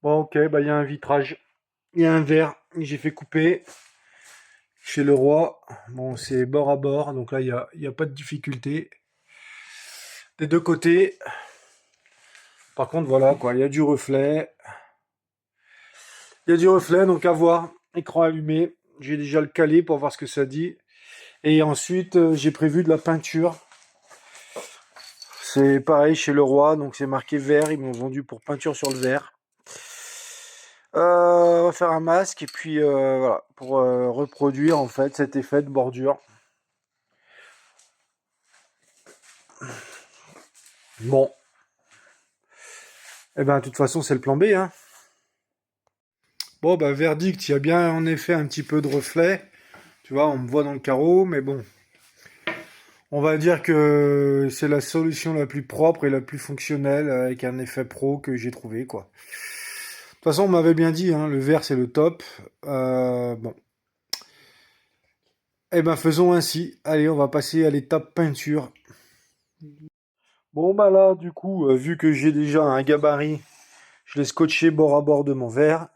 Bon, ok, bah il y a un vitrage. Il y a un verre. J'ai fait couper chez Leroy. Bon, c'est bord à bord, donc là, il y a pas de difficulté. Des deux côtés. Par contre, voilà, quoi, il y a du reflet. Il y a du reflet, donc à voir. Écran allumé. J'ai déjà le calé pour voir ce que ça dit. Et ensuite, j'ai prévu de la peinture. C'est pareil chez Leroy, donc c'est marqué vert. Ils m'ont vendu pour peinture sur le verre. On va faire un masque et puis voilà, pour reproduire en fait cet effet de bordure. Bon, et ben de toute façon c'est le plan B, hein. Bon bah verdict, il y a bien en effet un petit peu de reflet. Tu vois, on me voit dans le carreau, mais bon. On va dire que c'est la solution la plus propre et la plus fonctionnelle avec un effet pro que j'ai trouvé, quoi. De toute façon, on m'avait bien dit, hein, le vert c'est le top. Bon. Eh ben faisons ainsi. Allez, on va passer à l'étape peinture. Bon bah là, du coup, vu que j'ai déjà un gabarit, je l'ai scotché bord à bord de mon verre.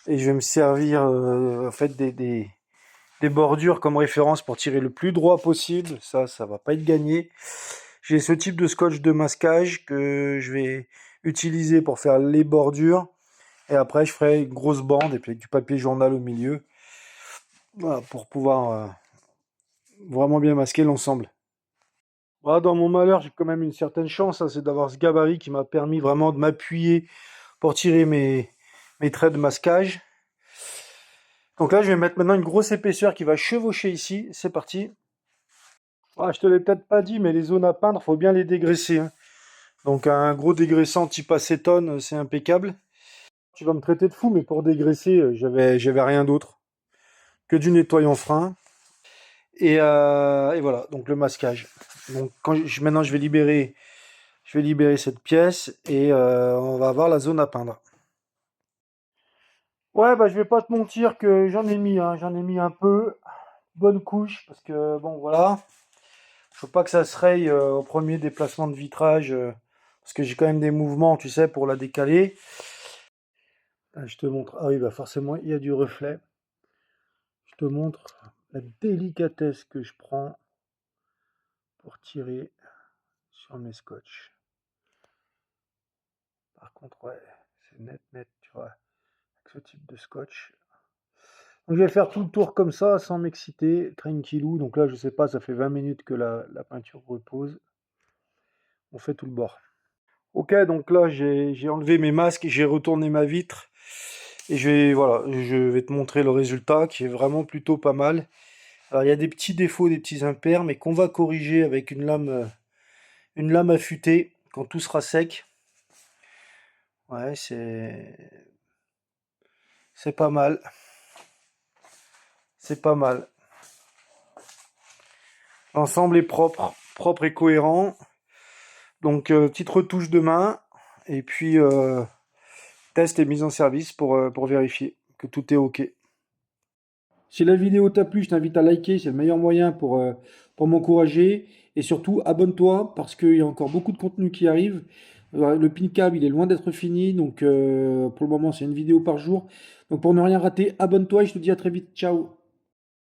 Et je vais me servir en fait des bordures comme référence pour tirer le plus droit possible. Ça va pas être gagné. J'ai ce type de scotch de masquage que je vais utiliser pour faire les bordures. Et après, je ferai une grosse bande et puis avec du papier journal au milieu. Voilà, pour pouvoir vraiment bien masquer l'ensemble. Voilà, dans mon malheur, j'ai quand même une certaine chance, hein, c'est d'avoir ce gabarit qui m'a permis vraiment de m'appuyer pour tirer mes traits de masquage. Donc là, je vais mettre maintenant une grosse épaisseur qui va chevaucher ici. C'est parti. Ah, je te l'ai peut-être pas dit, mais les zones à peindre, faut bien les dégraisser, hein. Donc un gros dégraissant type acétone, c'est impeccable. Tu vas me traiter de fou, mais pour dégraisser, j'avais rien d'autre que du nettoyant frein. Et voilà, donc le masquage. Donc maintenant, je vais libérer cette pièce et on va avoir la zone à peindre. Ouais, bah je vais pas te mentir que j'en ai mis un peu, bonne couche, parce que bon voilà. Faut pas que ça se raye au premier déplacement de vitrage, parce que j'ai quand même des mouvements, tu sais, pour la décaler. Ah, je te montre. Ah oui, bah forcément, il y a du reflet. Je te montre la délicatesse que je prends pour tirer sur mes scotch. Par contre, ouais, c'est net, net, tu vois, avec ce type de scotch. Donc, je vais faire tout le tour comme ça, sans m'exciter, tranquillou. Donc là, je sais pas, ça fait 20 minutes que la peinture repose. On fait tout le bord. Ok, donc là j'ai enlevé mes masques, j'ai retourné ma vitre et voilà, je vais te montrer le résultat qui est vraiment plutôt pas mal. Alors il y a des petits défauts, des petits impairs, mais qu'on va corriger avec une lame affûtée quand tout sera sec. Ouais, c'est pas mal, c'est pas mal. L'ensemble est propre, propre et cohérent. Donc petite retouche de main et puis test et mise en service pour vérifier que tout est ok. Si la vidéo t'a plu, je t'invite à liker, c'est le meilleur moyen pour m'encourager. Et surtout, abonne-toi parce qu'il y a encore beaucoup de contenu qui arrive. Le pin câble, il est loin d'être fini, donc pour le moment, c'est une vidéo par jour. Donc pour ne rien rater, abonne-toi et je te dis à très vite. Ciao!